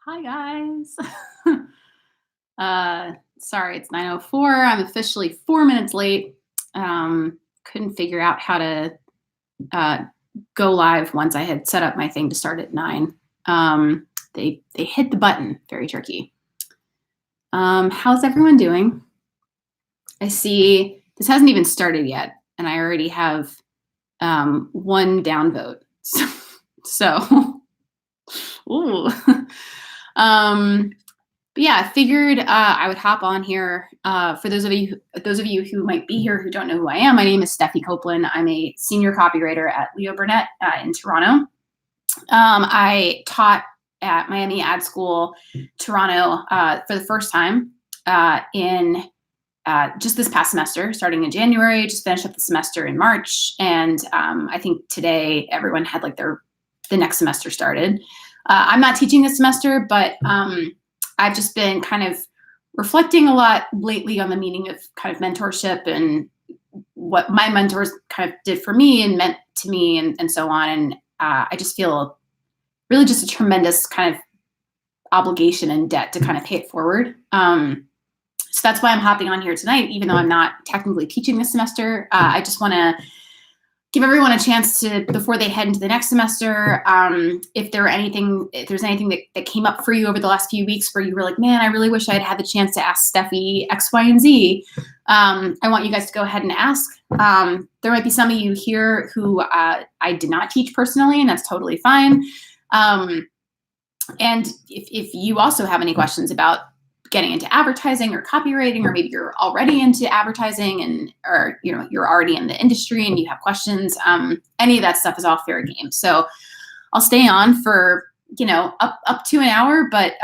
Hi guys. Sorry, it's 9:04. I'm officially 4 minutes late. Couldn't figure out how to uh, go live once I had set up my thing to start at 9. They hit the button. Very tricky. How's everyone doing? I see this hasn't even started yet, and I already have one downvote. So, ooh. um, But yeah, I figured I would hop on here. For those of you who might be here who don't know who I am, my name is Steffi Copeland. I'm a senior copywriter at Leo Burnett in Toronto. I taught at Miami Ad School, Toronto, for the first time in just this past semester, starting in January. Just finished up the semester in March, and I think today everyone had like the next semester started. I'm not teaching this semester, but I've just been kind of reflecting a lot lately on the meaning of kind of mentorship and what my mentors kind of did for me and meant to me and so on. And I just feel really just a tremendous kind of obligation and debt to kind of pay it forward. So that's why I'm hopping on here tonight, even though I'm not technically teaching this semester. I just want to give everyone a chance to, before they head into the next semester, if there's anything that came up for you over the last few weeks where you were like, man, I really wish I'd had the chance to ask Steffi X, Y, and Z. I want you guys to go ahead and ask. There might be some of you here who I did not teach personally, and that's totally fine. And if you also have any questions about getting into advertising or copywriting, or maybe you're already into advertising or you're already in the industry and you have questions, any of that stuff is all fair game. So I'll stay on for up to an hour, but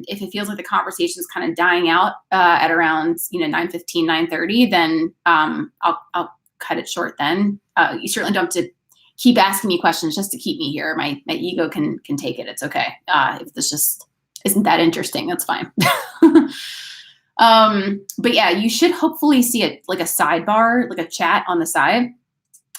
if it feels like the conversation is kind of dying out at around 9:15, 9:30, then I'll cut it short. Then you certainly don't have to keep asking me questions just to keep me here. My ego can take it. It's okay. If this just isn't that interesting, that's fine. But yeah, you should hopefully see it like a sidebar, like a chat on the side.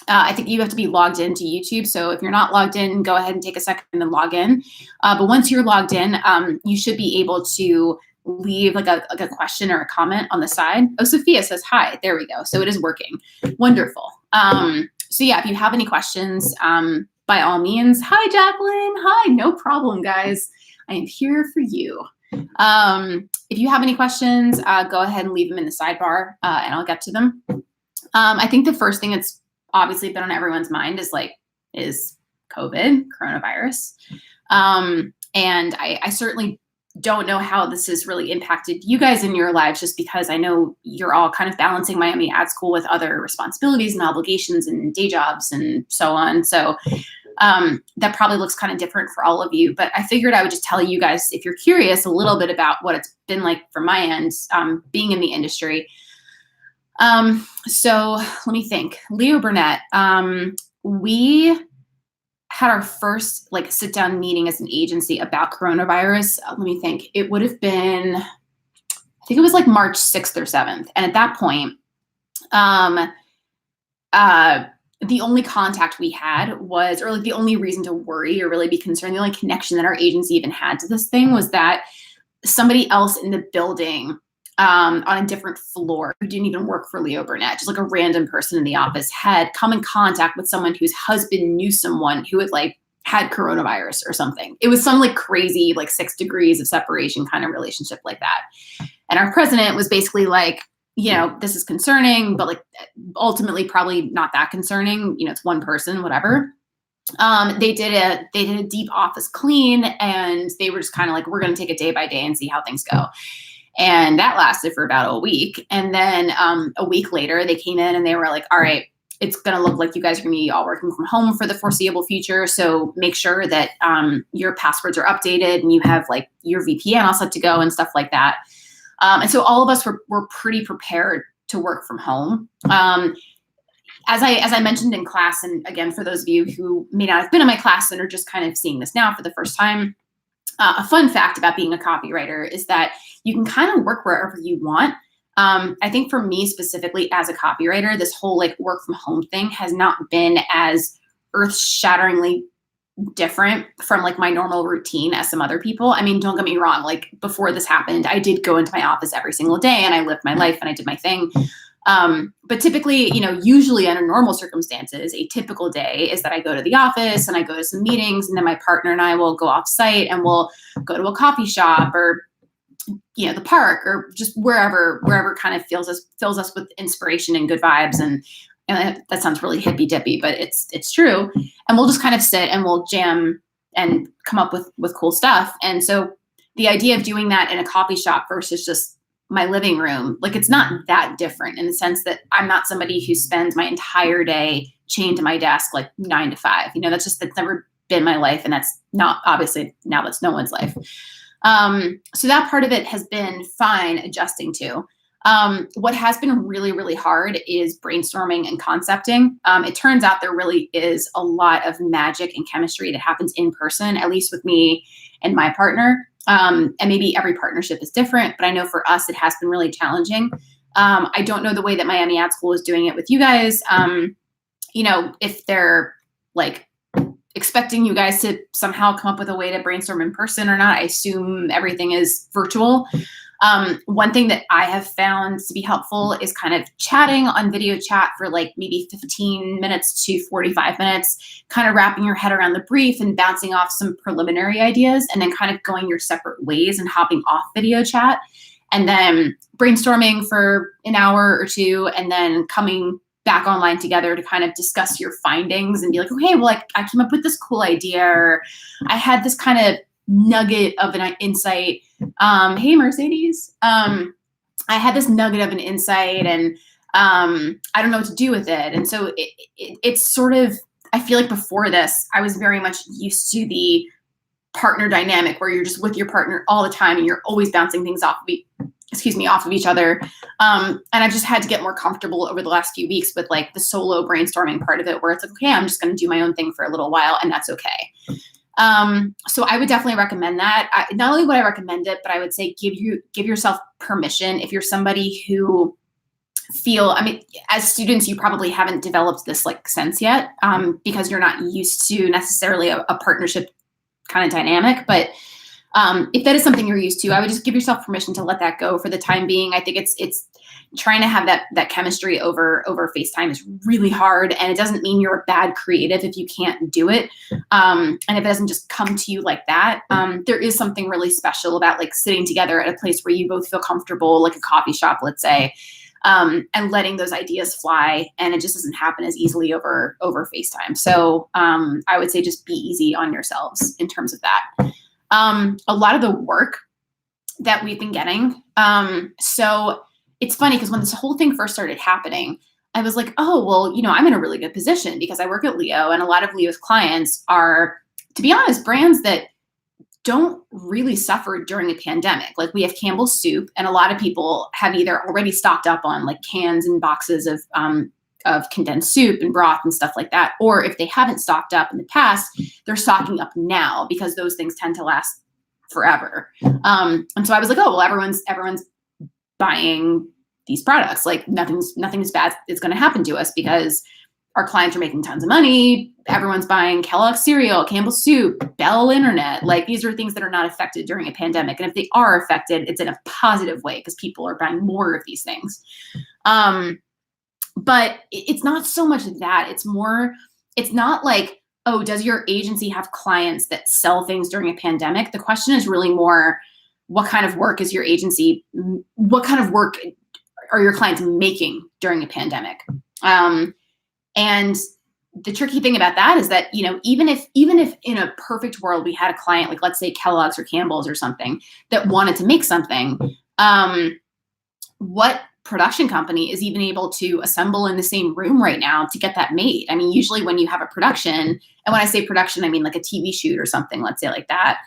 I think you have to be logged into YouTube. So if you're not logged in, go ahead and take a second and log in. But once you're logged in, you should be able to leave like a question or a comment on the side. Oh, Sophia says hi. There we go. So it is working. Wonderful. So yeah, if you have any questions, by all means, hi, Jacqueline. Hi, no problem, guys. I am here for you. If you have any questions, go ahead and leave them in the sidebar and I'll get to them. I think the first thing that's obviously been on everyone's mind is COVID, coronavirus. And I certainly don't know how this has really impacted you guys in your lives, just because I know you're all kind of balancing Miami Ad School with other responsibilities and obligations and day jobs and so on. So that probably looks kind of different for all of you, but I figured I would just tell you guys, if you're curious, a little bit about what it's been like from my end, being in the industry. So let me think. Leo Burnett, we had our first like sit down meeting as an agency about coronavirus. Let me think. It would have been, I think it was like March 6th or 7th. And at that point, the only contact we had was, or like the only reason to worry or really be concerned, the only connection that our agency even had to this thing was that somebody else in the building on a different floor who didn't even work for Leo Burnett, just like a random person in the office, had come in contact with someone whose husband knew someone who had like had coronavirus or something. It was some like crazy, like 6 degrees of separation kind of relationship like that. And our president was basically like, this is concerning, but like ultimately probably not that concerning. It's one person, whatever. They did a deep office clean, and they were just kind of like, we're going to take it day by day and see how things go. And that lasted for about a week. And then a week later, they came in and they were like, all right, it's going to look like you guys are going to be all working from home for the foreseeable future. So make sure that your passwords are updated and you have like your VPN all set to go and stuff like that. And so all of us were pretty prepared to work from home. As I mentioned in class, and again, for those of you who may not have been in my class and are just kind of seeing this now for the first time, a fun fact about being a copywriter is that you can kind of work wherever you want. I think for me specifically as a copywriter, this whole like work from home thing has not been as earth-shatteringly different from like my normal routine as some other people. I mean, don't get me wrong. Like before this happened, I did go into my office every single day and I lived my life and I did my thing. But typically, usually under normal circumstances, a typical day is that I go to the office and I go to some meetings, and then my partner and I will go off site and we'll go to a coffee shop or, the park or just wherever kind of fills us with inspiration and good vibes. And that sounds really hippy dippy, but it's true. And we'll just kind of sit and we'll jam and come up with cool stuff. And so the idea of doing that in a coffee shop versus just my living room, like it's not that different in the sense that I'm not somebody who spends my entire day chained to my desk like 9 to 5. That's never been my life. And that's not, obviously now that's no one's life. So that part of it has been fine adjusting to. What has been really, really hard is brainstorming and concepting. It turns out there really is a lot of magic and chemistry that happens in person, at least with me and my partner. And maybe every partnership is different, but I know for us, it has been really challenging. I don't know the way that Miami Ad School is doing it with you guys. If they're like expecting you guys to somehow come up with a way to brainstorm in person or not. I assume everything is virtual. One thing that I have found to be helpful is kind of chatting on video chat for like maybe 15 minutes to 45 minutes, kind of wrapping your head around the brief and bouncing off some preliminary ideas, and then kind of going your separate ways and hopping off video chat, and then brainstorming for an hour or two, and then coming back online together to kind of discuss your findings and be like, okay, well, like I came up with this cool idea, or I had this kind of nugget of an insight. Hey, Mercedes. I had this nugget of an insight and I don't know what to do with it. And so it's sort of, I feel like before this, I was very much used to the partner dynamic where you're just with your partner all the time and you're always bouncing things off of each other. And I've just had to get more comfortable over the last few weeks with like the solo brainstorming part of it, where it's like, okay, I'm just going to do my own thing for a little while, and that's okay. So I would definitely recommend that. Not only would I recommend it, but I would say give yourself permission. If you're somebody who as students, you probably haven't developed this like sense yet, because you're not used to necessarily a partnership kind of dynamic. But if that is something you're used to, I would just give yourself permission to let that go for the time being. I think it's trying to have that chemistry over FaceTime is really hard, and it doesn't mean you're a bad creative if you can't do it. And if it doesn't just come to you like that, there is something really special about like sitting together at a place where you both feel comfortable, like a coffee shop, let's say, and letting those ideas fly. And it just doesn't happen as easily over FaceTime. So I would say just be easy on yourselves in terms of that. A lot of the work that we've been getting. So it's funny because when this whole thing first started happening, I was like, oh, well, I'm in a really good position because I work at Leo, and a lot of Leo's clients are, to be honest, brands that don't really suffer during a pandemic. Like we have Campbell's Soup, and a lot of people have either already stocked up on like cans and boxes of condensed soup and broth and stuff like that. Or if they haven't stocked up in the past, they're stocking up now because those things tend to last forever. And so I was like, oh, well, everyone's buying these products. Like nothing's bad is going to happen to us because our clients are making tons of money. Everyone's buying Kellogg's cereal, Campbell's Soup, Bell Internet. Like these are things that are not affected during a pandemic. And if they are affected, it's in a positive way because people are buying more of these things. But it's not so much that. It's not like, oh, does your agency have clients that sell things during a pandemic? The question is really more, what kind of work is your agency, what kind of work are your clients making during a pandemic? And the tricky thing about that is that, even if in a perfect world we had a client, like let's say Kellogg's or Campbell's or something, that wanted to make something, what production company is even able to assemble in the same room right now to get that made? I mean, usually when you have a production, and when I say production, I mean like a TV shoot or something, let's say like that,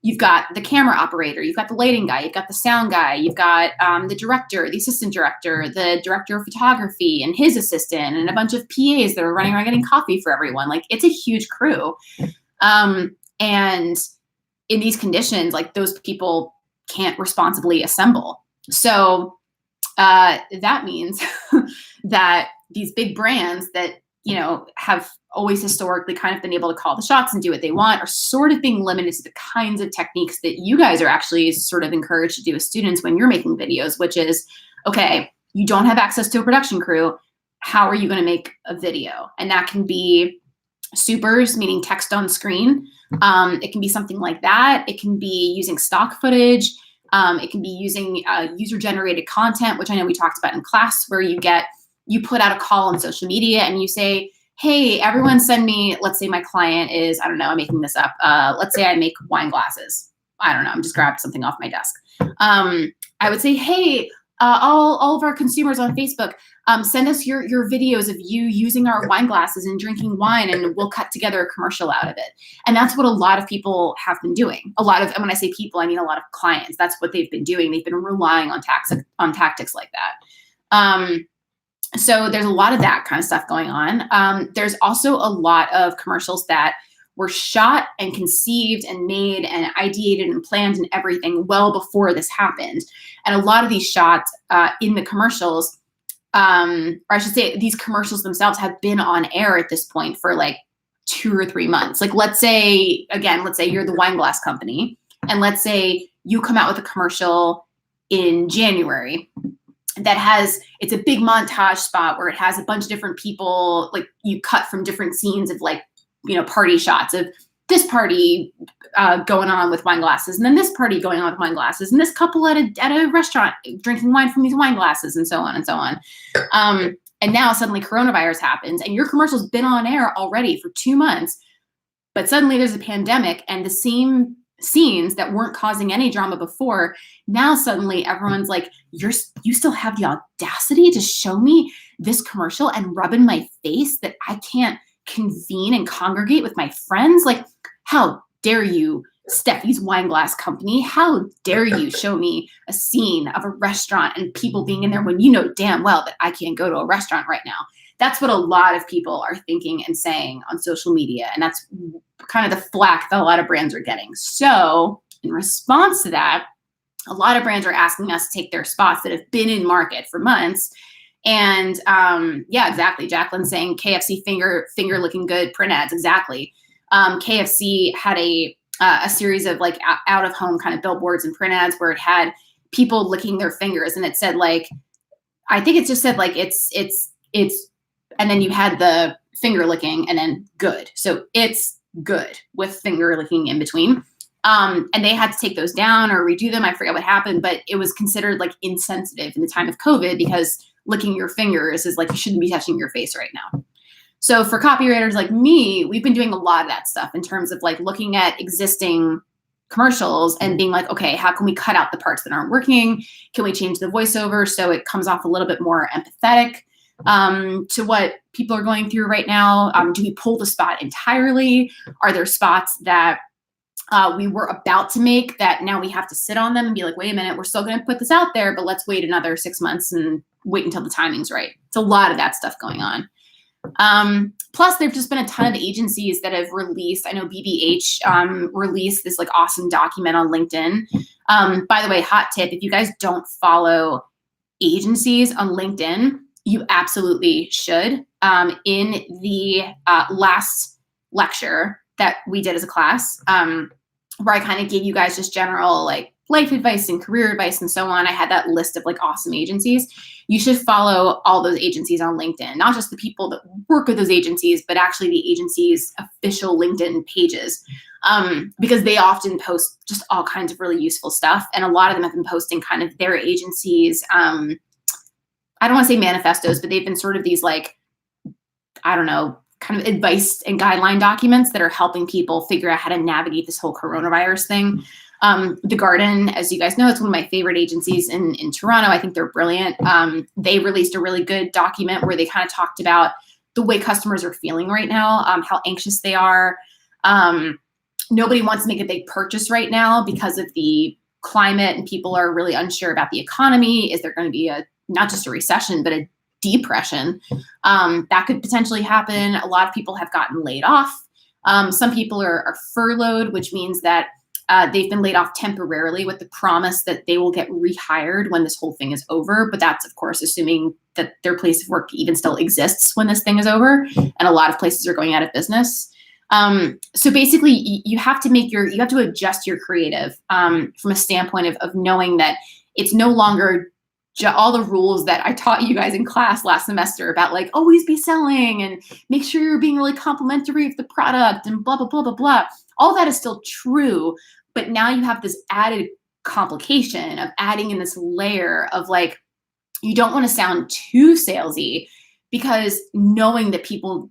you've got the camera operator, you've got the lighting guy, you've got the sound guy, you've got the director, the assistant director, the director of photography and his assistant, and a bunch of PAs that are running around getting coffee for everyone. Like it's a huge crew. And in these conditions, like those people can't responsibly assemble. So that means that these big brands that have always historically kind of been able to call the shots and do what they want are sort of being limited to the kinds of techniques that you guys are actually sort of encouraged to do with students when you're making videos, which is, okay, you don't have access to a production crew. How are you going to make a video? And that can be supers, meaning text on screen. It can be something like that. It can be using stock footage. It can be using user-generated content, which I know we talked about in class, where you put out a call on social media and you say, hey, everyone send me, let's say my client is, I don't know, I'm making this up. Let's say I make wine glasses. I don't know, I'm just grabbed something off my desk. I would say, hey, all of our consumers on Facebook, send us your videos of you using our wine glasses and drinking wine, and we'll cut together a commercial out of it. And that's what a lot of people have been doing. And when I say people, I mean a lot of clients. That's what they've been doing. They've been relying on tactics like that. So there's a lot of that kind of stuff going on. There's also a lot of commercials that were shot and conceived and made and ideated and planned and everything well before this happened. And a lot of these shots in the commercials, or I should say these commercials themselves have been on air at this point for like 2 or 3 months. Like let's say you're the wine glass company, and let's say you come out with a commercial in January that it's a big montage spot where it has a bunch of different people, like you cut from different scenes of like, party shots of this party going on with wine glasses, and then this party going on with wine glasses, and this couple at a restaurant drinking wine from these wine glasses, and so on and so on. And now suddenly coronavirus happens, and your commercial's been on air already for 2 months, but suddenly there's a pandemic, and the same scenes that weren't causing any drama before, now suddenly everyone's like, you still have the audacity to show me this commercial and rub in my face that I can't convene and congregate with my friends? Like, how dare you, Steffi's Wine Glass Company? How dare you show me a scene of a restaurant and people being in there when you know damn well that I can't go to a restaurant right now? That's what a lot of people are thinking and saying on social media. And that's kind of the flack that a lot of brands are getting. So in response to that, a lot of brands are asking us to take their spots that have been in market for months. And yeah, exactly. Jacqueline's saying KFC finger looking good print ads. Exactly. KFC had a series of like out of home kind of billboards and print ads where it had people licking their fingers, and it said like, I think it just said like it's, and then you had the finger licking and then good. So it's good with finger licking in between. And they had to take those down or redo them. I forget what happened, but it was considered like insensitive in the time of COVID because licking your fingers is like, you shouldn't be touching your face right now. So for copywriters like me, we've been doing a lot of that stuff in terms of like looking at existing commercials and being like, okay, how can we cut out the parts that aren't working? Can we change the voiceover so it comes off a little bit more empathetic to what people are going through right now? Do we pull the spot entirely? Are there spots that we were about to make that now we have to sit on them and be like, wait a minute, we're still going to put this out there, but let's wait another 6 months and wait until the timing's right. It's a lot of that stuff going on. Plus, there've just been a ton of agencies that have released. I know BBH released this like awesome document on LinkedIn. By the way, hot tip: if you guys don't follow agencies on LinkedIn, you absolutely should. In the last lecture that we did as a class, where I kind of gave you guys just general like life advice and career advice and so on, I had that list of like awesome agencies. You should follow all those agencies on LinkedIn, not just the people that work with those agencies, but actually the agency's official LinkedIn pages, because they often post just all kinds of really useful stuff. And a lot of them have been posting kind of their agencies. I don't want to say manifestos, but they've been sort of these like, I don't know, kind of advice and guideline documents that are helping people figure out how to navigate this whole coronavirus thing. The Garden, as you guys know, it's one of my favorite agencies in Toronto. I think they're brilliant. They released a really good document where they kind of talked about the way customers are feeling right now, how anxious they are. Nobody wants to make a big purchase right now because of the climate, and people are really unsure about the economy. Is there going to be not just a recession, but a depression? That could potentially happen. A lot of people have gotten laid off. Some people are furloughed, which means that they've been laid off temporarily with the promise that they will get rehired when this whole thing is over. But that's, of course, assuming that their place of work even still exists when this thing is over. And a lot of places are going out of business. So basically, you have to adjust your creative from a standpoint of knowing that it's no longer all the rules that I taught you guys in class last semester about like always be selling and make sure you're being really complimentary of the product and blah, blah, blah, blah, blah. All that is still true, but now you have this added complication of adding in this layer of like, you don't want to sound too salesy because knowing that people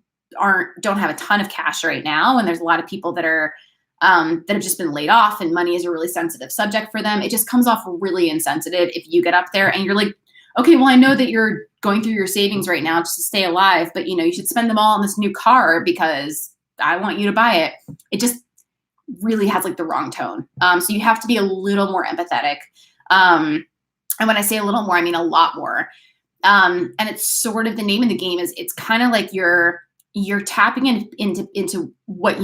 don't have a ton of cash right now, and there's a lot of people that are that have just been laid off and money is a really sensitive subject for them. It just comes off really insensitive if you get up there and you're like, okay, well, I know that you're going through your savings right now just to stay alive, but you should spend them all on this new car because I want you to buy it. It just really has like the wrong tone. So you have to be a little more empathetic. And when I say a little more, I mean a lot more. And it's sort of the name of the game is it's kind of like you're tapping into what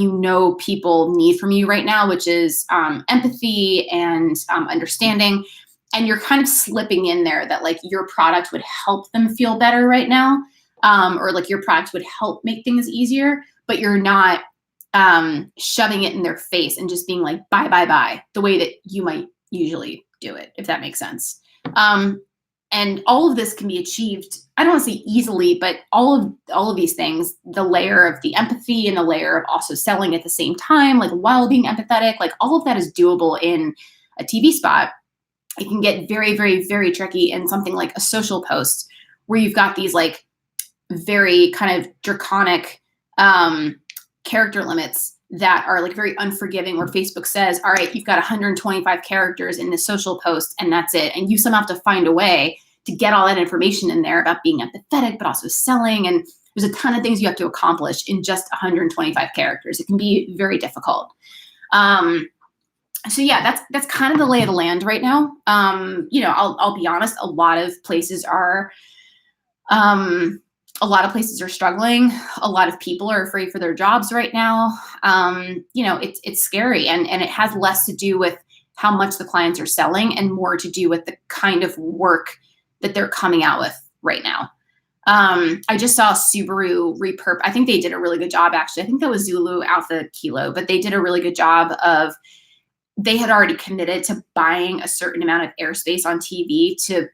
people need from you right now, which is empathy and understanding. And you're kind of slipping in there that like your product would help them feel better right now, or like your product would help make things easier, but you're not shoving it in their face and just being like, buy, buy, buy, the way that you might usually do it, if that makes sense. And all of this can be achieved, I don't want to say easily, but all of these things, the layer of the empathy and the layer of also selling at the same time, like while being empathetic, like all of that is doable in a TV spot. It can get very, very, very tricky in something like a social post where you've got these like very kind of draconic character limits that are like very unforgiving, where Facebook says, all right, you've got 125 characters in this social post and that's it. And you somehow have to find a way to get all that information in there about being empathetic, but also selling. And there's a ton of things you have to accomplish in just 125 characters. It can be very difficult. So yeah, that's kind of the lay of the land right now. I'll be honest, a lot of places are struggling. A lot of people are afraid for their jobs right now. It's scary, and it has less to do with how much the clients are selling and more to do with the kind of work that they're coming out with right now. I just saw Subaru repurpose. I think they did a really good job, actually. I think that was Zulu Alpha Kilo, but they did a really good job of, they had already committed to buying a certain amount of airspace on TV to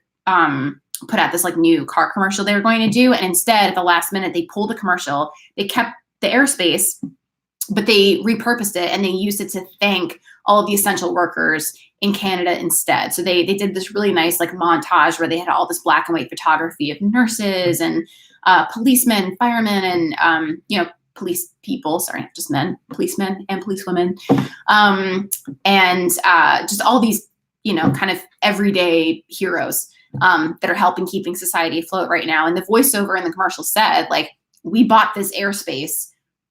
put out this like new car commercial they were going to do. And instead, at the last minute, they pulled the commercial. They kept the airspace, but they repurposed it and they used it to thank all of the essential workers in Canada instead. So they did this really nice like montage where they had all this black and white photography of nurses and policemen, firemen, and police people, sorry, not just men, policemen and policewomen, and just all these, kind of everyday heroes that are helping keeping society afloat right now. And the voiceover in the commercial said, like, we bought this airspace.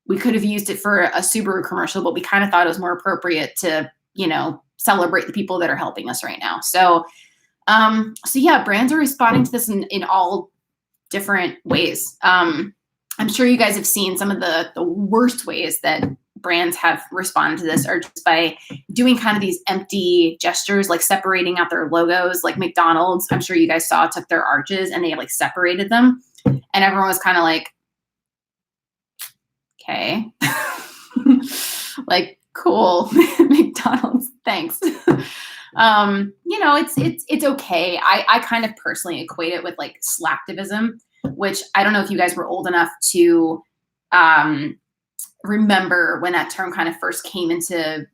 We could have used it for a Subaru commercial, but we kind of thought it was more appropriate to, celebrate the people that are helping us right now. So yeah, brands are responding to this in all different ways. I'm sure you guys have seen some of the worst ways that brands have responded to this are just by doing kind of these empty gestures, like separating out their logos. Like McDonald's, I'm sure you guys saw, took their arches and they like separated them, and everyone was kind of like, okay, like, cool, McDonald's, thanks. It's okay. I kind of personally equate it with like slacktivism, which I don't know if you guys were old enough to remember when that term kind of first came into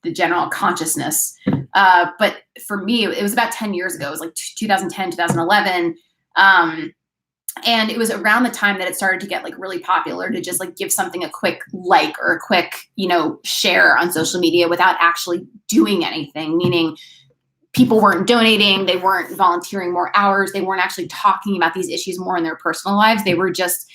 the general consciousness. But for me, it was about 10 years ago. It was like 2010, 2011. And it was around the time that it started to get like really popular to just like give something a quick like or a quick, share on social media without actually doing anything, meaning people weren't donating, they weren't volunteering more hours, they weren't actually talking about these issues more in their personal lives. They were just,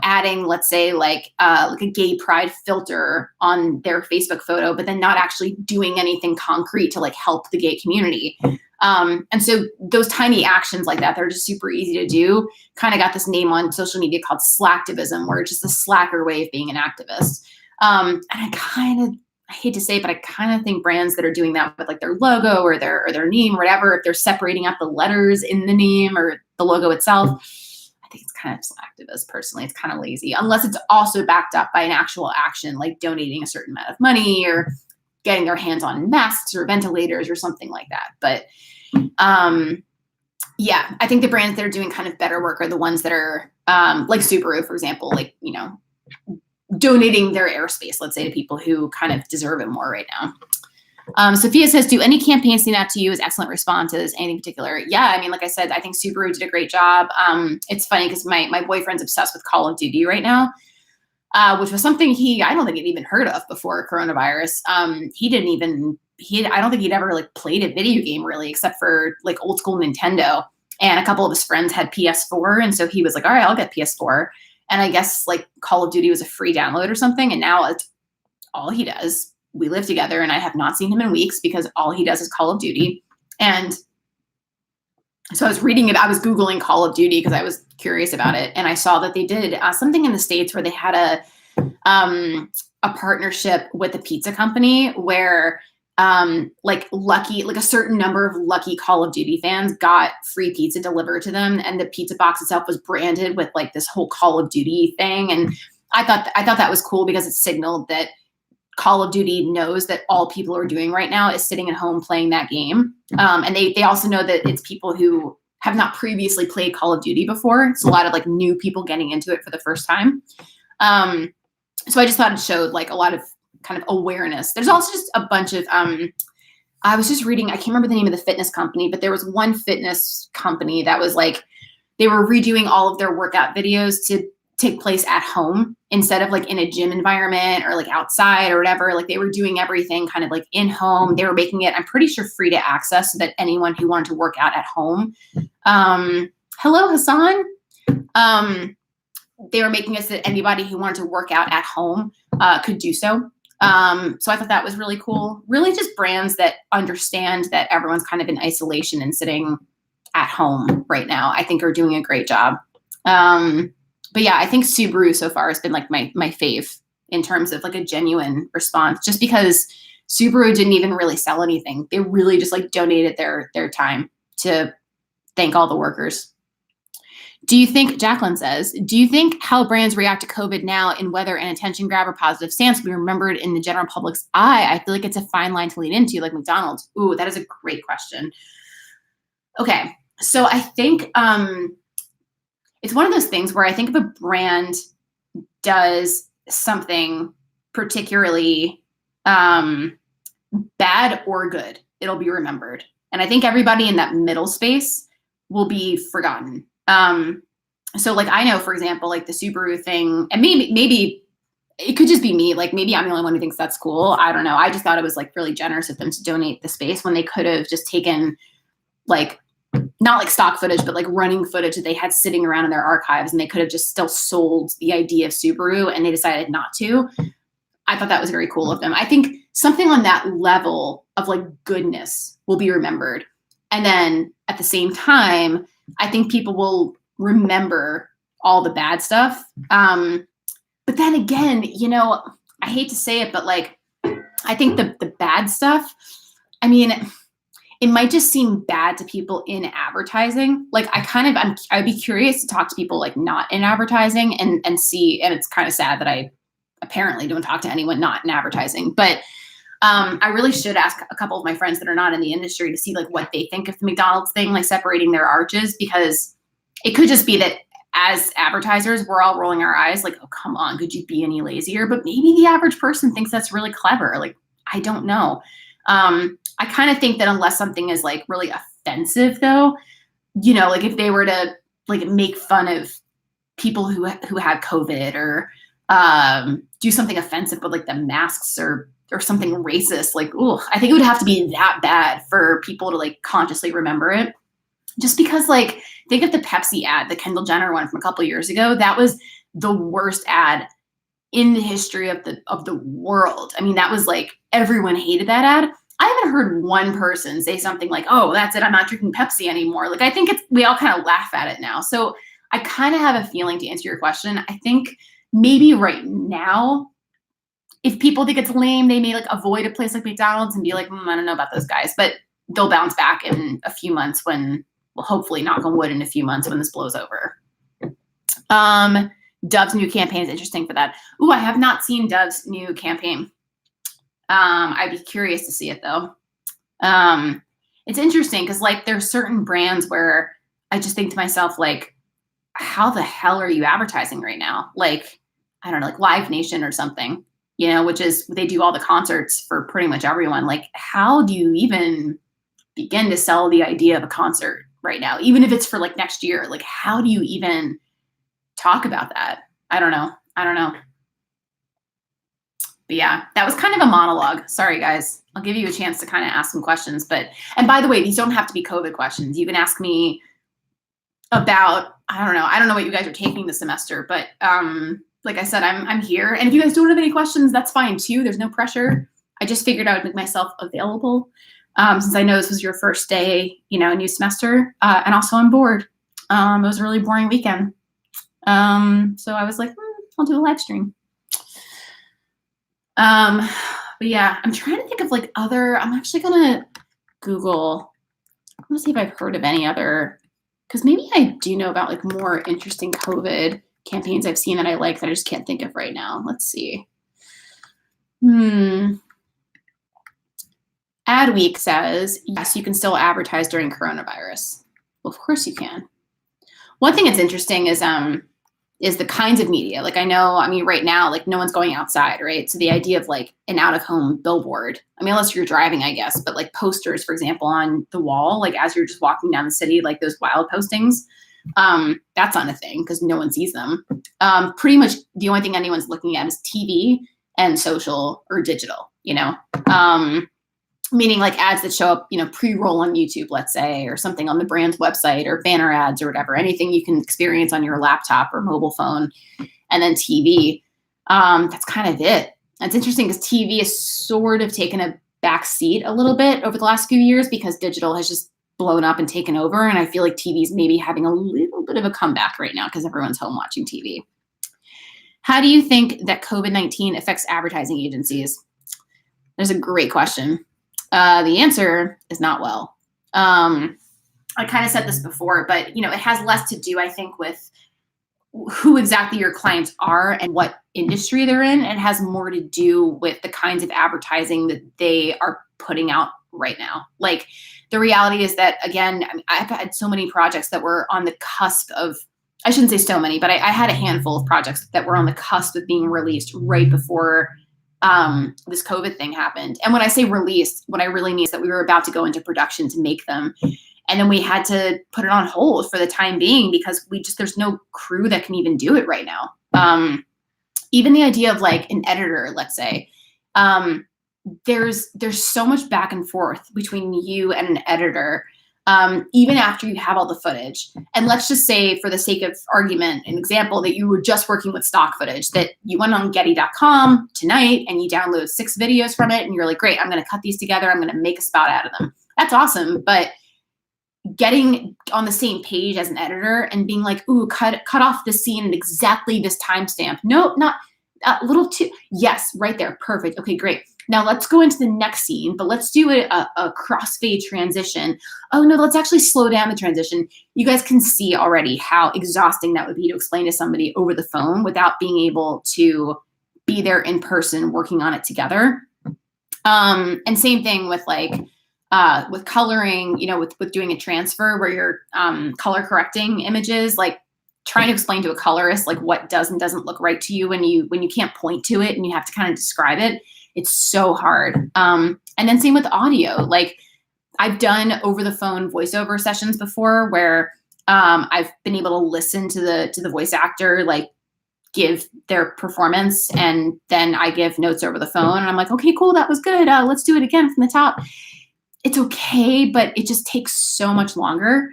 adding, let's say like a gay pride filter on their Facebook photo, but then not actually doing anything concrete to like help the gay community. And so those tiny actions like that, they're just super easy to do, kind of got this name on social media called slacktivism, where it's just a slacker way of being an activist. And I kind of I hate to say it, but I kind of think brands that are doing that with like their logo or their name or whatever, if they're separating out the letters in the name or the logo itself, I think it's kind of just activist personally. It's kind of lazy unless it's also backed up by an actual action, like donating a certain amount of money or getting their hands on masks or ventilators or something like that. But yeah, I think the brands that are doing kind of better work are the ones that are like Subaru, for example, like, you know, donating their airspace, let's say, to people who kind of deserve it more right now. Sophia says, do any campaigns stand out to you as excellent responses? Anything particular? Yeah, I mean, like I said, I think Subaru did a great job. It's funny because my boyfriend's obsessed with Call of Duty right now, which was something I don't think he'd even heard of before coronavirus. I don't think he'd ever like played a video game really, except for like old school Nintendo. And a couple of his friends had PS4. And so he was like, all right, I'll get PS4. And I guess like Call of Duty was a free download or something. And now it's all he does. We live together and I have not seen him in weeks because all he does is Call of Duty. And so I was reading it. I was Googling Call of Duty because I was curious about it. And I saw that they did something in the States where they had a partnership with a pizza company where like a certain number of lucky Call of Duty fans got free pizza delivered to them. And the pizza box itself was branded with like this whole Call of Duty thing. And I thought that was cool because it signaled that Call of Duty knows that all people are doing right now is sitting at home playing that game. And they also know that it's people who have not previously played Call of Duty before. It's a lot of like new people getting into it for the first time. So I just thought it showed like a lot of kind of awareness. There's also just a bunch of, I was just reading, I can't remember the name of the fitness company, but there was one fitness company that was like, they were redoing all of their workout videos to take place at home instead of like in a gym environment or like outside or whatever. Like they were doing everything kind of like in home. They were making it, I'm pretty sure, free to access so that anyone who wanted to work out at home. Hello, Hassan. They were making it so that anybody who wanted to work out at home could do so. So I thought that was really cool. Really just brands that understand that everyone's kind of in isolation and sitting at home right now, I think are doing a great job. But yeah, I think Subaru so far has been like my fave in terms of like a genuine response, just because Subaru didn't even really sell anything. They really just like donated their time to thank all the workers. Jacqueline says, do you think how brands react to COVID now in whether an attention grab or positive stance will be remembered in the general public's eye? I feel like it's a fine line to lead into, like McDonald's. Ooh, that is a great question. Okay, so I think it's one of those things where I think if a brand does something particularly bad or good, it'll be remembered. And I think everybody in that middle space will be forgotten. So like, I know, for example, like the Subaru thing, and maybe it could just be me. Like maybe I'm the only one who thinks that's cool. I don't know. I just thought it was like really generous of them to donate the space when they could have just taken like, not like stock footage, but like running footage that they had sitting around in their archives, and they could have just still sold the idea of Subaru, and they decided not to. I thought that was very cool of them. I think something on that level of like goodness will be remembered. And then at the same time, I think people will remember all the bad stuff. But then again, you know, I hate to say it, but like, I think the bad stuff, I mean, it might just seem bad to people in advertising. Like I'd be curious to talk to people like not in advertising and see, and it's kind of sad that I apparently don't talk to anyone not in advertising, but I really should ask a couple of my friends that are not in the industry to see like what they think of the McDonald's thing, like separating their arches, because it could just be that as advertisers, we're all rolling our eyes like, oh, come on, could you be any lazier? But maybe the average person thinks that's really clever. Like, I don't know. I kind of think that unless something is like really offensive though, you know, like if they were to like make fun of people who had COVID or do something offensive with like the masks or something racist, like, ooh, I think it would have to be that bad for people to like consciously remember it. Just because like, think of the Pepsi ad, the Kendall Jenner one from a couple of years ago. That was the worst ad in the history of the world. I mean, that was like, everyone hated that ad. I haven't heard one person say something like, oh, that's it, I'm not drinking Pepsi anymore. Like, I think we all kind of laugh at it now. So I kind of have a feeling, to answer your question, I think maybe right now if people think it's lame, they may like avoid a place like McDonald's and be like, I don't know about those guys, but they'll bounce back in a few months when, well, hopefully knock on wood in a few months when this blows over. Dove's new campaign is interesting for that. Ooh, I have not seen Dove's new campaign. I'd be curious to see it though. It's interesting because like there's certain brands where I just think to myself, like, how the hell are you advertising right now? Like, I don't know, like Live Nation or something, you know, which is, they do all the concerts for pretty much everyone. Like, how do you even begin to sell the idea of a concert right now? Even if it's for like next year, like how do you even talk about that? I don't know. But yeah, that was kind of a monologue. Sorry, guys. I'll give you a chance to kind of ask some questions. But, and by the way, these don't have to be COVID questions. You can ask me about, I don't know what you guys are taking this semester, but like I said, I'm here. And if you guys don't have any questions, that's fine too. There's no pressure. I just figured I would make myself available since I know this was your first day, you know, new semester, and also I'm bored. It was a really boring weekend. So I was like, I'll do a live stream. But yeah, I'm trying to think of like other, I'm actually gonna Google, I'm gonna see if I've heard of any other, because maybe I do know about like more interesting COVID campaigns I've seen that I like that I just can't think of right now. Let's see. Adweek says, yes, you can still advertise during coronavirus. Well, of course you can. One thing that's interesting is the kinds of media. Like I mean, right now, like no one's going outside, right? So the idea of like an out-of-home billboard, I mean, unless you're driving, I guess, but like posters, for example, on the wall, like as you're just walking down the city, like those wild postings, that's not a thing because no one sees them. Pretty much the only thing anyone's looking at is TV and social or digital, you know? Meaning like ads that show up, you know, pre-roll on YouTube, let's say, or something on the brand's website, or banner ads or whatever, anything you can experience on your laptop or mobile phone, and then TV. That's kind of it. It's interesting because TV has sort of taken a back seat a little bit over the last few years because digital has just blown up and taken over. And I feel like TV is maybe having a little bit of a comeback right now because everyone's home watching TV. How do you think that COVID-19 affects advertising agencies? There's a great question. The answer is not well. I kind of said this before, but you know, it has less to do, I think, with who exactly your clients are and what industry they're in, and has more to do with the kinds of advertising that they are putting out right now. Like the reality is that, again, I mean, I've had so many projects that were on the cusp of, I shouldn't say so many, but I had a handful of projects that were on the cusp of being released right before this COVID thing happened. And when I say released, what I really mean is that we were about to go into production to make them. And then we had to put it on hold for the time being because there's no crew that can even do it right now. Even the idea of like an editor, let's say, there's so much back and forth between you and an editor, even after you have all the footage. And let's just say, for the sake of argument, an example that you were just working with stock footage, that you went on Getty.com tonight and you download 6 videos from it and you're like, great, I'm going to cut these together. I'm going to make a spout out of them. That's awesome. But getting on the same page as an editor and being like, ooh, cut off this scene at exactly this timestamp. No, not a little too. Yes, right there. Perfect. Okay, great. Now let's go into the next scene, but let's do a crossfade transition. Oh no, let's actually slow down the transition. You guys can see already how exhausting that would be to explain to somebody over the phone without being able to be there in person working on it together. And same thing with like, with coloring, you know, with doing a transfer where you're color correcting images, like trying to explain to a colorist like what does and doesn't look right to you when you can't point to it and you have to kind of describe it. It's so hard. And then same with audio. Like I've done over the phone voiceover sessions before where I've been able to listen to the voice actor like give their performance, and then I give notes over the phone and I'm like, okay, cool, that was good. Let's do it again from the top. It's okay, but it just takes so much longer.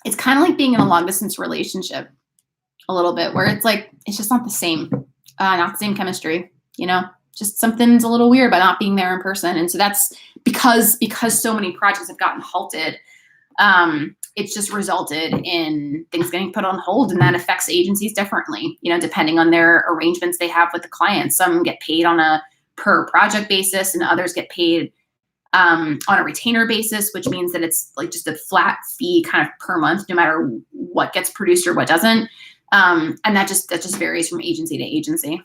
It's kind of like being in a long distance relationship a little bit, where it's like, it's just not the same, not the same chemistry, you know, just something's a little weird by not being there in person. And so that's because so many projects have gotten halted. it's just resulted in things getting put on hold, and that affects agencies differently, depending on their arrangements they have with the clients. Some get paid on a per project basis, and others get paid on a retainer basis, which means that it's like just a flat fee kind of per month, no matter what gets produced or what doesn't. And that just varies from agency to agency.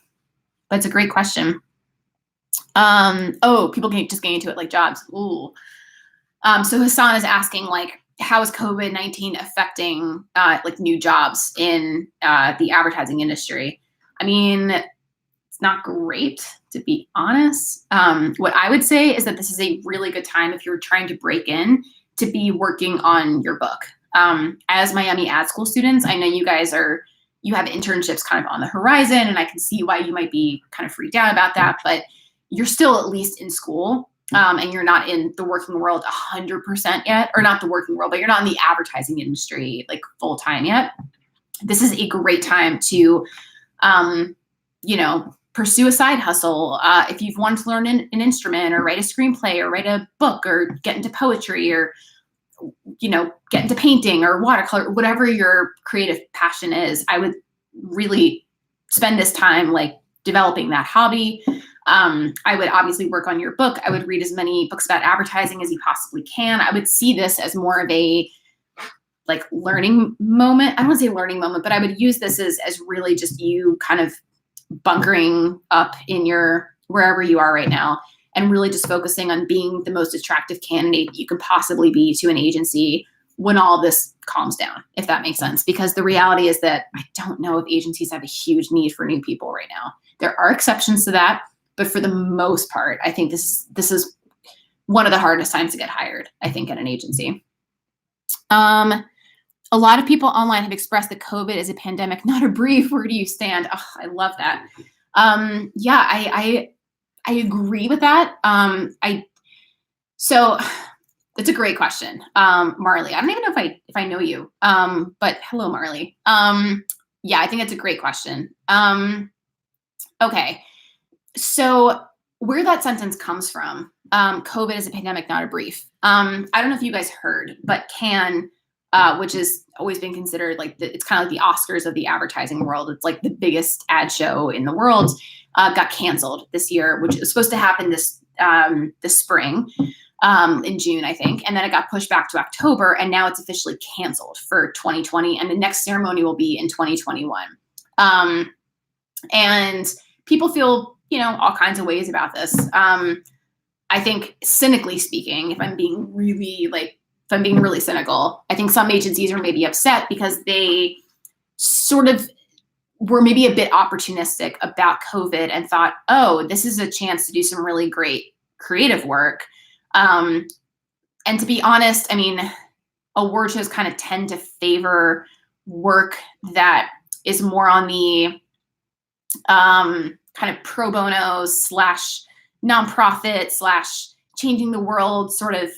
But it's a great question. People just getting into it like jobs. Ooh. So Hassan is asking, like, how is COVID-19 affecting like new jobs in the advertising industry? I mean, it's not great, to be honest. What I would say is that this is a really good time if you're trying to break in to be working on your book. As Miami Ad School students, I know you guys you have internships kind of on the horizon, and I can see why you might be kind of freaked out about that, but you're still at least in school. And you're not in the working world 100% yet, or not the working world, but you're not in the advertising industry like full time yet. This is a great time to, pursue a side hustle. If you've wanted to learn an instrument, or write a screenplay, or write a book, or get into poetry, or, get into painting or watercolor, whatever your creative passion is, I would really spend this time like developing that hobby. I would obviously work on your book. I would read as many books about advertising as you possibly can. I would see this as more of a like learning moment. I don't want to say learning moment, but I would use this as really just you kind of bunkering up in wherever you are right now, and really just focusing on being the most attractive candidate you can possibly be to an agency when all this calms down, if that makes sense. Because the reality is that I don't know if agencies have a huge need for new people right now. There are exceptions to that, but for the most part, I think this is one of the hardest times to get hired, I think, at an agency. A lot of people online have expressed that COVID is a pandemic, not a brief. Where do you stand? Oh, I love that. Yeah, I agree with that. So it's a great question, Marley. I don't even know if I know you, but hello, Marley. Yeah, I think it's a great question. Okay. So where that sentence comes from, COVID is a pandemic, not a brief. I don't know if you guys heard, but Cannes, which has always been considered like it's kind of like the Oscars of the advertising world. It's like the biggest ad show in the world, got canceled this year, which was supposed to happen this spring, in June, I think. And then it got pushed back to October, and now it's officially canceled for 2020. And the next ceremony will be in 2021. And people feel, all kinds of ways about this. I think, cynically speaking, if I'm being really cynical, I think some agencies are maybe upset because they sort of were maybe a bit opportunistic about COVID and thought, oh, this is a chance to do some really great creative work. And to be honest, I mean, award shows kind of tend to favor work that is more on the kind of pro bono / nonprofit / changing the world sort of.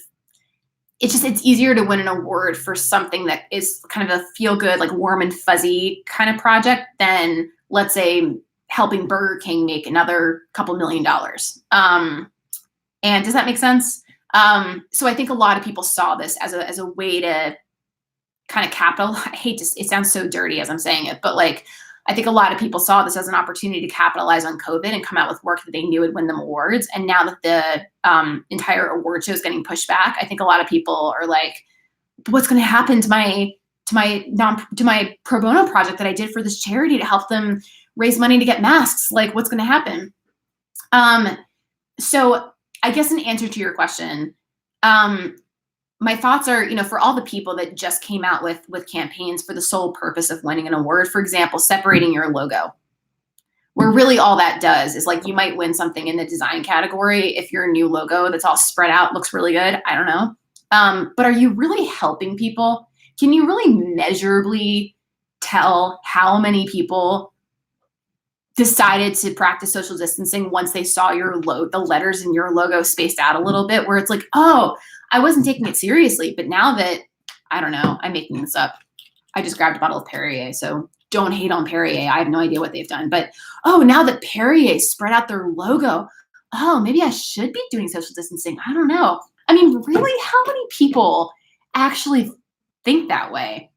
It's easier to win an award for something that is kind of a feel good, like warm and fuzzy kind of project than, let's say, helping Burger King make another couple $1 million. And does that make sense? So I think a lot of people saw this as a way to kind of it sounds so dirty as I'm saying it, but like, I think a lot of people saw this as an opportunity to capitalize on COVID and come out with work that they knew would win them awards. And now that the entire award show is getting pushed back, I think a lot of people are like, what's going to happen to my pro bono project that I did for this charity to help them raise money to get masks? Like, what's going to happen? So I guess in answer to your question, my thoughts are, for all the people that just came out with campaigns for the sole purpose of winning an award, for example, separating your logo, where really all that does is, like, you might win something in the design category if your new logo that's all spread out looks really good. I don't know. But are you really helping people? Can you really measurably tell how many people decided to practice social distancing once they saw the letters in your logo spaced out a little bit, where it's like, oh, I wasn't taking it seriously, but now that, I don't know, I'm making this up. I just grabbed a bottle of Perrier, so don't hate on Perrier. I have no idea what they've done, but now that Perrier spread out their logo, maybe I should be doing social distancing. I don't know. I mean, really, how many people actually think that way.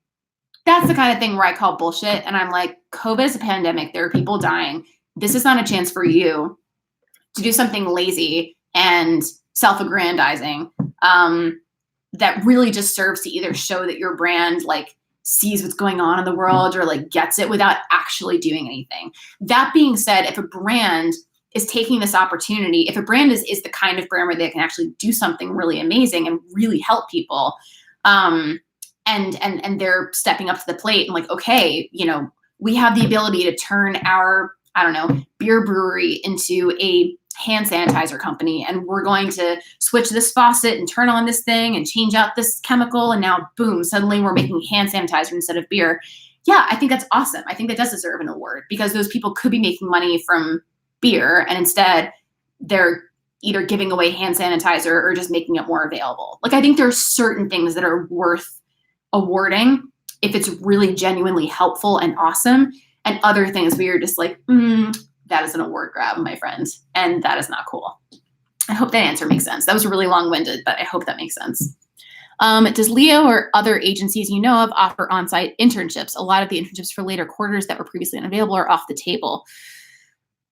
That's the kind of thing where I call bullshit. And I'm like, COVID is a pandemic. There are people dying. This is not a chance for you to do something lazy and self-aggrandizing that really just serves to either show that your brand like sees what's going on in the world or like gets it without actually doing anything. That being said, if a brand is taking this opportunity, if a brand is the kind of brand where they can actually do something really amazing and really help people, and they're stepping up to the plate and like, okay, you know, we have the ability to turn our, I don't know, beer brewery into a hand sanitizer company, and we're going to switch this faucet and turn on this thing and change out this chemical, and now boom, suddenly we're making hand sanitizer instead of beer. Yeah, I think that's awesome. I think that does deserve an award, because those people could be making money from beer, and instead they're either giving away hand sanitizer or just making it more available. Like, I think there are certain things that are worth awarding if it's really genuinely helpful and awesome, and other things where you're just like, that is an award grab, my friend, and that is not cool. I hope that answer makes sense. That was really long-winded, but I hope that makes sense. Does Leo or other agencies you know of offer on-site internships? A lot of the internships for later quarters that were previously unavailable are off the table.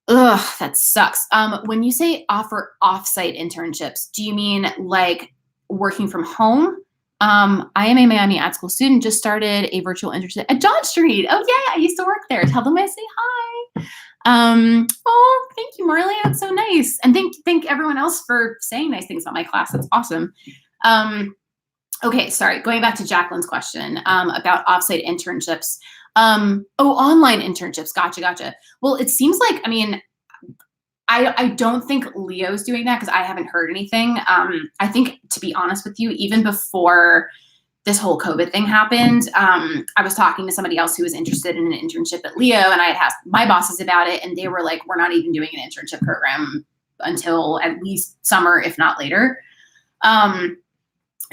Ugh, that sucks. When you say offer off-site internships, do you mean like working from home? I am a Miami Ad School student, just started a virtual internship at John Street. Oh yeah, I used to work there. Tell them I say hi. Oh, thank you, Marley. That's so nice. And thank everyone else for saying nice things about my class. That's awesome. Okay, sorry. Going back to Jacqueline's question about offsite internships. Online internships. Gotcha. Well, it seems like, I mean, I don't think Leo's doing that because I haven't heard anything. I think, to be honest with you, even before this whole COVID thing happened, I was talking to somebody else who was interested in an internship at Leo, and I had asked my bosses about it, and they were like, we're not even doing an internship program until at least summer, if not later.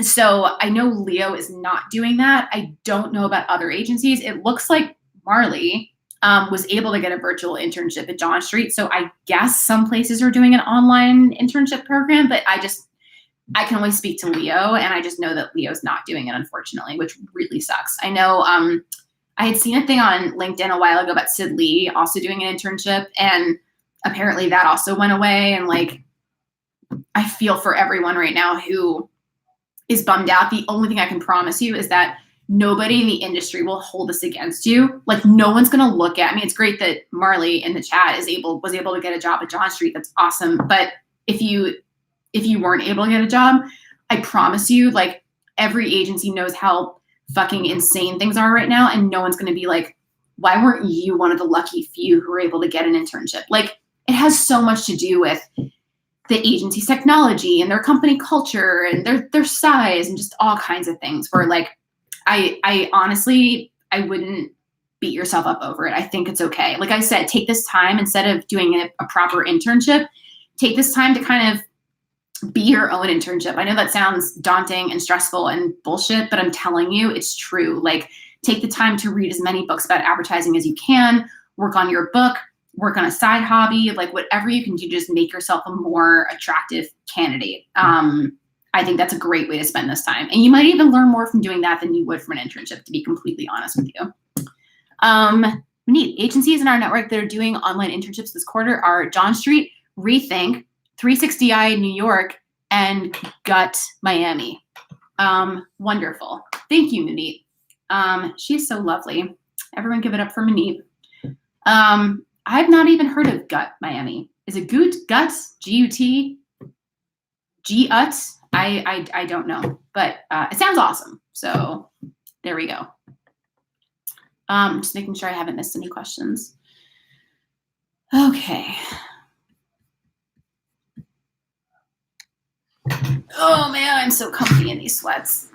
So I know Leo is not doing that. I don't know about other agencies. It looks like Marley was able to get a virtual internship at John Street. So I guess some places are doing an online internship program, but I can only speak to Leo, and I just know that Leo's not doing it, unfortunately, which really sucks. I know I had seen a thing on LinkedIn a while ago about Sid Lee also doing an internship, and apparently that also went away. And like, I feel for everyone right now who is bummed out. The only thing I can promise you is that nobody in the industry will hold this against you. Like, no one's going to look at, I mean, it's great that Marley in the chat was able to get a job at John Street. That's awesome. But if you weren't able to get a job, I promise you, like, every agency knows how fucking insane things are right now. And no one's going to be like, why weren't you one of the lucky few who were able to get an internship? Like, it has so much to do with the agency's technology and their company culture and their size and just all kinds of things where, like, I honestly, I wouldn't beat yourself up over it. I think it's okay. Like I said, take this time, instead of doing a proper internship, take this time to kind of be your own internship. I know that sounds daunting and stressful and bullshit, but I'm telling you, it's true. Like, take the time to read as many books about advertising as you can, work on your book, work on a side hobby, like whatever you can do, just make yourself a more attractive candidate. I think that's a great way to spend this time. And you might even learn more from doing that than you would from an internship, to be completely honest with you. We need agencies in our network that are doing online internships this quarter are John Street, Rethink, 360i New York, and Gut Miami. Wonderful. Thank you, Manit. She's so lovely. Everyone give it up for Manit. I've not even heard of Gut Miami. Is it Guts, G-U-T, G-UT? I don't know, but it sounds awesome. So there we go. Just making sure I haven't missed any questions. Okay. Oh man, I'm so comfy in these sweats.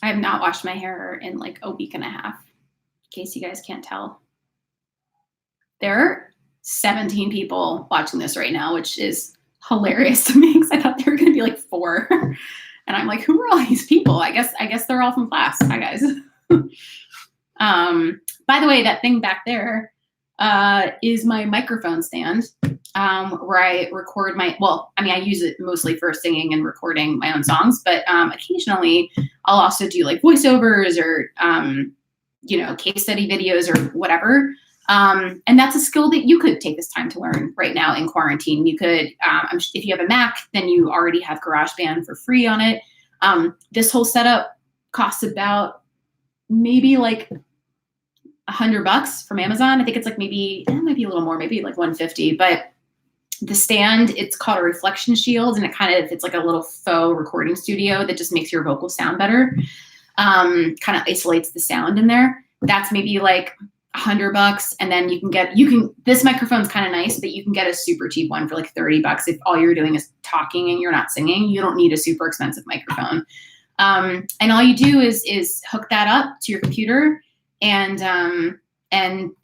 I have not washed my hair in like a week and a half, in case you guys can't tell. There are 17 people watching this right now, which is hilarious to me because I thought there were going to be like 4. And I'm like, who are all these people? I guess they're all from class. Hi, guys. By the way, that thing back there, is my microphone stand, where I record I use it mostly for singing and recording my own songs, but occasionally I'll also do like voiceovers or, case study videos or whatever. And that's a skill that you could take this time to learn right now in quarantine. You could, if you have a Mac, then you already have GarageBand for free on it. This whole setup costs about maybe like $100 from Amazon. I think it's like maybe, it might be a little more, maybe like 150, but the stand, it's called a reflection shield, and it's like a little faux recording studio that just makes your vocals sound better. Kind of isolates the sound in there. That's maybe like $100. And then this microphone's kind of nice, but you can get a super cheap one for like $30 if all you're doing is talking and you're not singing. You don't need a super expensive microphone. And all you do is hook that up to your computer and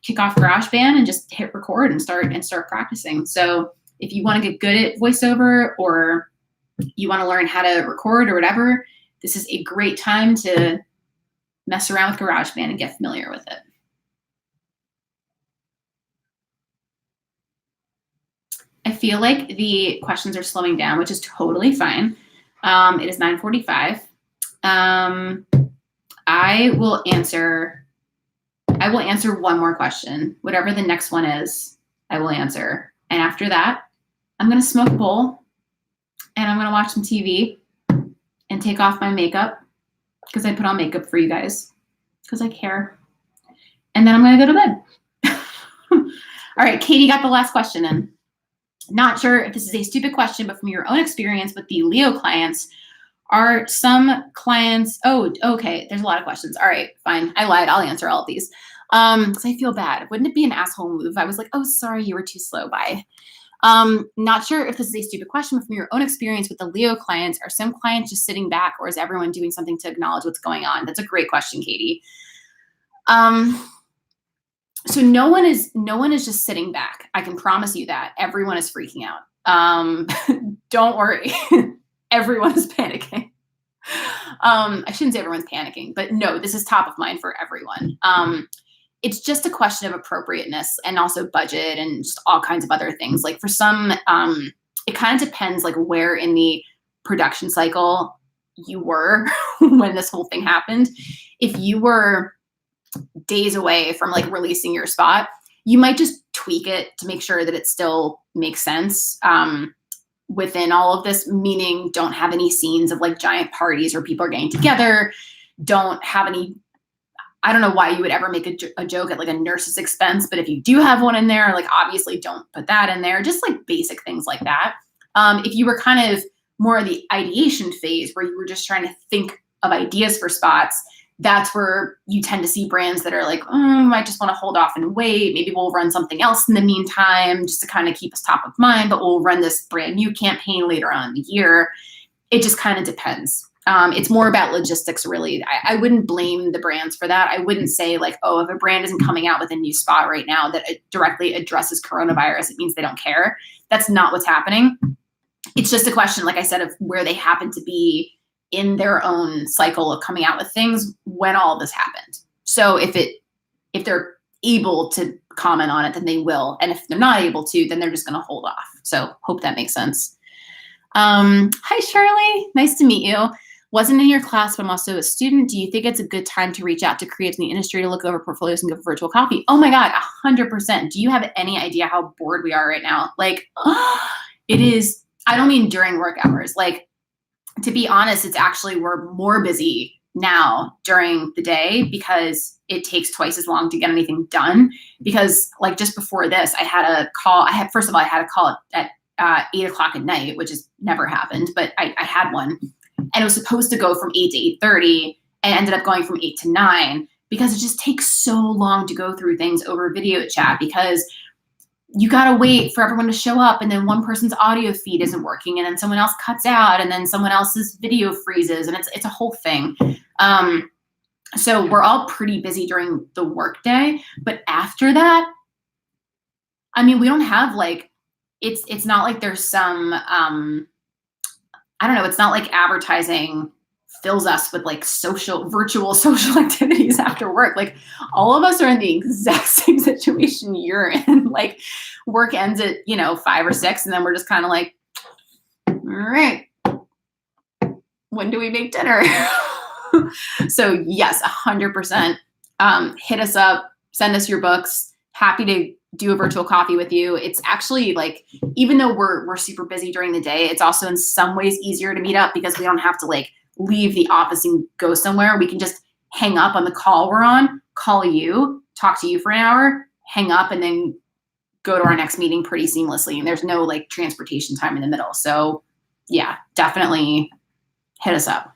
kick off GarageBand and just hit record and start practicing. So if you want to get good at voiceover, or you want to learn how to record or whatever, this is a great time to mess around with GarageBand and get familiar with it. I feel like the questions are slowing down, which is totally fine. It is 9:45. I will answer one more question. Whatever the next one is, I will answer. And after that, I'm going to smoke a bowl and I'm going to watch some TV and take off my makeup, because I put on makeup for you guys because I care. And then I'm going to go to bed. All right, Katie got the last question in. Not sure if this is a stupid question, but from your own experience with the Leo clients, are some clients, oh, okay, there's a lot of questions. All right, fine. I lied. I'll answer all of these. Because I feel bad. Wouldn't it be an asshole move if I was like, oh, sorry, you were too slow, bye. Not sure if this is a stupid question, but from your own experience with the Leo clients, are some clients just sitting back, or is everyone doing something to acknowledge what's going on? That's a great question, Katie. So no one is just sitting back. I can promise you that. Everyone is freaking out. Don't worry. Everyone is panicking. I shouldn't say everyone's panicking, but no, this is top of mind for everyone. It's just a question of appropriateness and also budget and just all kinds of other things. Like for some, it kind of depends like where in the production cycle you were when this whole thing happened. If you were days away from like releasing your spot, you might just tweak it to make sure that it still makes sense within all of this, meaning don't have any scenes of like giant parties where people are getting together. Don't have any, I don't know why you would ever make a joke at like a nurse's expense, but if you do have one in there, like obviously don't put that in there. Just like basic things like that. If you were kind of more of the ideation phase where you were just trying to think of ideas for spots, that's where you tend to see brands that are like, I just want to hold off and wait. Maybe we'll run something else in the meantime just to kind of keep us top of mind, but we'll run this brand new campaign later on in the year. It just kind of depends. It's more about logistics, really. I wouldn't blame the brands for that. I wouldn't say like, oh, if a brand isn't coming out with a new spot right now that it directly addresses coronavirus, it means they don't care. That's not what's happening. It's just a question, like I said, of where they happen to be in their own cycle of coming out with things when all this happened. So if they're able to comment on it, then they will. And if they're not able to, then they're just going to hold off. So hope that makes sense. Hi, Shirley. Nice to meet you. Wasn't in your class, but I'm also a student. Do you think it's a good time to reach out to creatives in the industry to look over portfolios and go for virtual coffee? Oh my God, 100%. Do you have any idea how bored we are right now? Like, it is, I don't mean during work hours. Like, to be honest, it's actually, we're more busy now during the day because it takes twice as long to get anything done. Because like just before this, I had a call. First of all, I had a call at 8 o'clock at night, which has never happened, but I had one. And it was supposed to go from 8 to 8:30 and ended up going from 8 to 9 because it just takes so long to go through things over video chat, because you got to wait for everyone to show up, and then one person's audio feed isn't working, and then someone else cuts out, and then someone else's video freezes, and it's a whole thing. So we're all pretty busy during the workday, but after that, I mean, we don't have like, it's not like there's some, I don't know, it's not like advertising fills us with like virtual social activities after work. Like all of us are in the exact same situation you're in. Like work ends at, 5 or 6, and then we're just kind of like, all right, when do we make dinner? So yes, 100%. Hit us up, send us your books. Happy to do a virtual coffee with you. It's actually like, even though we're super busy during the day, it's also in some ways easier to meet up because we don't have to like leave the office and go somewhere. We can just hang up on the call we're on, call you, talk to you for an hour, hang up, and then go to our next meeting pretty seamlessly. And there's no like transportation time in the middle. So yeah, definitely hit us up.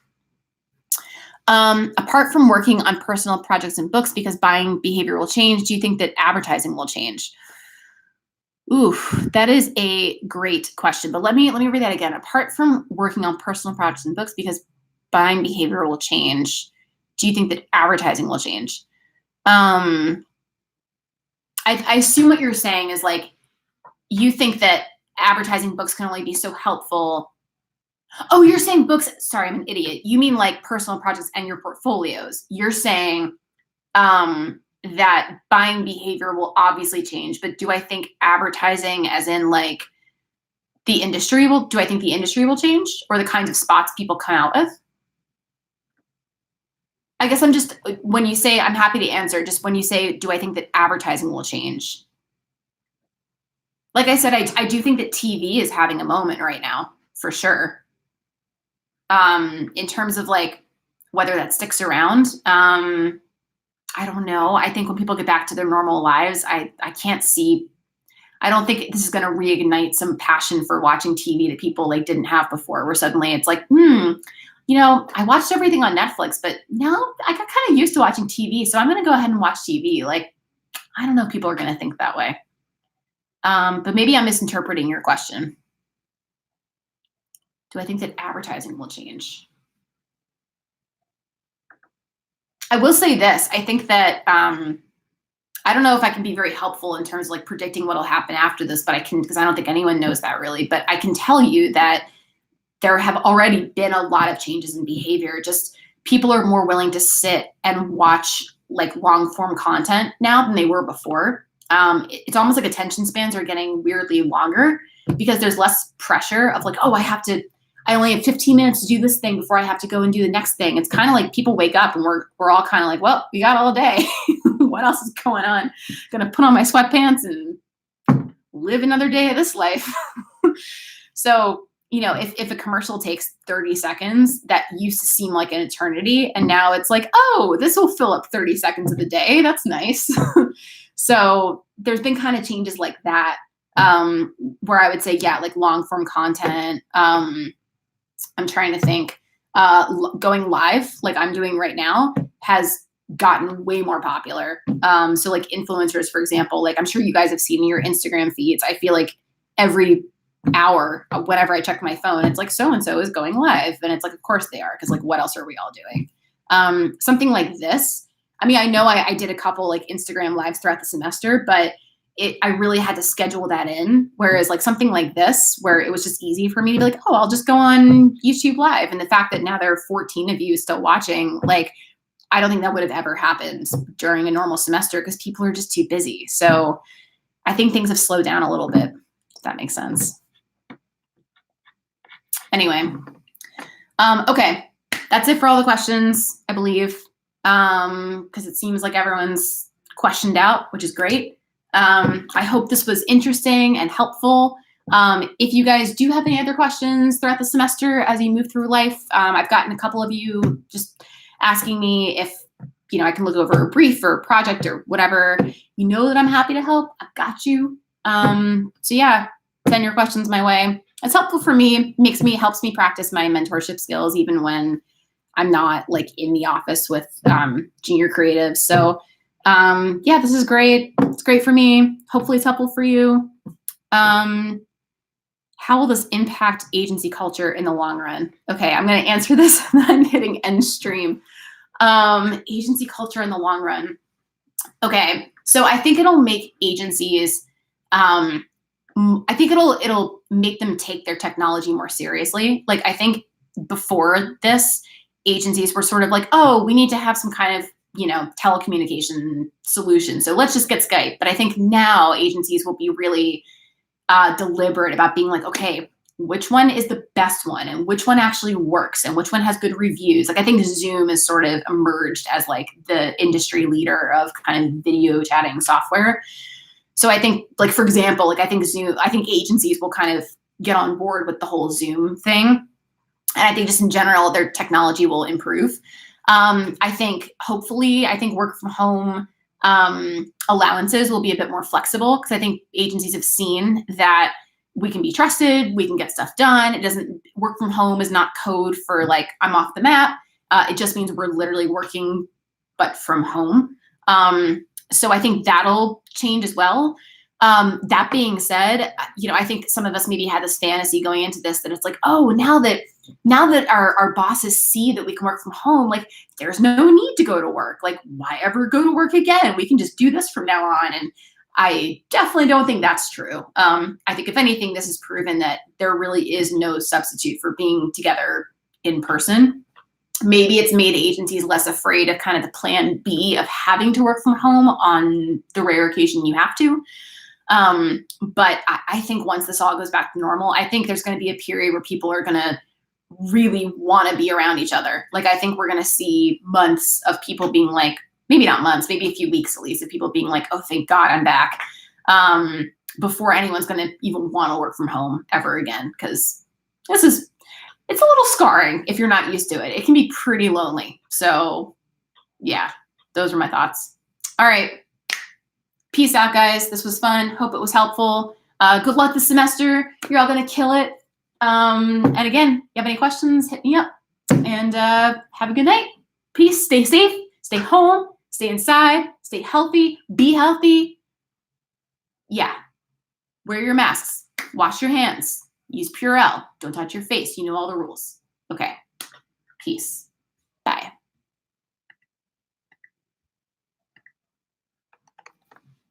Apart from working on personal projects and books because buying behavior will change, do you think that advertising will change? Ooh, that is a great question. But let me read that again. Apart from working on personal projects and books because buying behavior will change, do you think that advertising will change? I assume what you're saying is like, you think that advertising books can only be so helpful. Oh, you're saying books. Sorry, I'm an idiot. You mean like personal projects and your portfolios. You're saying that buying behavior will obviously change, but do I think advertising as in like do I think the industry will change or the kinds of spots people come out with? I guess when you say, I'm happy to answer, just when you say, do I think that advertising will change? Like I said, I do think that TV is having a moment right now, for sure. In terms of like whether that sticks around, I don't know. I think when people get back to their normal lives, I don't think this is going to reignite some passion for watching TV that people like didn't have before, where suddenly it's like, I watched everything on Netflix, but now I got kind of used to watching TV. So I'm going to go ahead and watch TV. Like, I don't know if people are going to think that way. But maybe I'm misinterpreting your question. Do I think that advertising will change? I will say this. I think that I don't know if I can be very helpful in terms of like predicting what will happen after this, but I can, because I don't think anyone knows that really. But I can tell you that there have already been a lot of changes in behavior. Just people are more willing to sit and watch like long form content now than they were before. It's almost like attention spans are getting weirdly longer because there's less pressure of like, oh, I only have 15 minutes to do this thing before I have to go and do the next thing. It's kind of like people wake up and we're all kind of like, well, we got all day. What else is going on? Gonna put on my sweatpants and live another day of this life. So, if a commercial takes 30 seconds, that used to seem like an eternity. And now it's like, oh, this will fill up 30 seconds of the day. That's nice. So there's been kind of changes like that, where I would say, yeah, like long form content. I'm trying to think, going live like I'm doing right now has gotten way more popular. So like influencers, for example, like I'm sure you guys have seen in your Instagram feeds. I feel like every hour, whenever I check my phone, it's like so-and-so is going live. And it's like, of course they are. Cause like, what else are we all doing? Something like this. I mean, I know I did a couple like Instagram lives throughout the semester, but I really had to schedule that in. Whereas like something like this, where it was just easy for me to be like, oh, I'll just go on YouTube Live. And the fact that now there are 14 of you still watching, like, I don't think that would have ever happened during a normal semester because people are just too busy. So I think things have slowed down a little bit, if that makes sense. Anyway, okay, that's it for all the questions, I believe, because it seems like everyone's questioned out, which is great. I hope this was interesting and helpful. If you guys do have any other questions throughout the semester as you move through life, I've gotten a couple of you just asking me if, I can look over a brief or a project or whatever. You know that I'm happy to help. I've got you. So yeah, send your questions my way. It's helpful for me, helps me practice my mentorship skills, even when I'm not like in the office with junior creatives. So yeah, this is great. It's great for me. Hopefully it's helpful for you. How will this impact agency culture in the long run? Okay, I'm going to answer this and then hitting end stream. Agency culture in the long run. Okay, so I think it'll make agencies, I think it'll make them take their technology more seriously. Like I think before this, agencies were sort of like, oh, we need to have some kind of, telecommunication solution. So let's just get Skype. But I think now agencies will be really deliberate about being like, okay, which one is the best one and which one actually works and which one has good reviews. Like I think Zoom has sort of emerged as like the industry leader of kind of video chatting software. So I think, like, for example, like I think agencies will kind of get on board with the whole Zoom thing. And I think just in general, their technology will improve. I think hopefully, work from home allowances will be a bit more flexible because I think agencies have seen that we can be trusted, we can get stuff done. It doesn't work from home is not code for like I'm off the map. It just means we're literally working, but from home. So I think that'll change as well. That being said, I think some of us maybe had this fantasy going into this that it's like, oh, now that our bosses see that we can work from home, like there's no need to go to work. Like why ever go to work again? We can just do this from now on. And I definitely don't think that's true. I think if anything, this has proven that there really is no substitute for being together in person. Maybe it's made agencies less afraid of kind of the plan B of having to work from home on the rare occasion you have to. But I think once this all goes back to normal, I think there's going to be a period where people are going to really want to be around each other. Like I think we're going to see months of people being like, maybe not months, maybe a few weeks at least, of people being like, oh, thank God I'm back, before anyone's going to even want to work from home ever again. Because it's a little scarring if you're not used to it. It can be pretty lonely. So yeah, those are my thoughts. All right. Peace out, guys. This was fun. Hope it was helpful. Good luck this semester. You're all going to kill it. And again, if you have any questions, hit me up. And have a good night. Peace. Stay safe. Stay home. Stay inside. Stay healthy. Be healthy. Yeah. Wear your masks. Wash your hands. Use Purell. Don't touch your face. You know all the rules. Okay. Peace.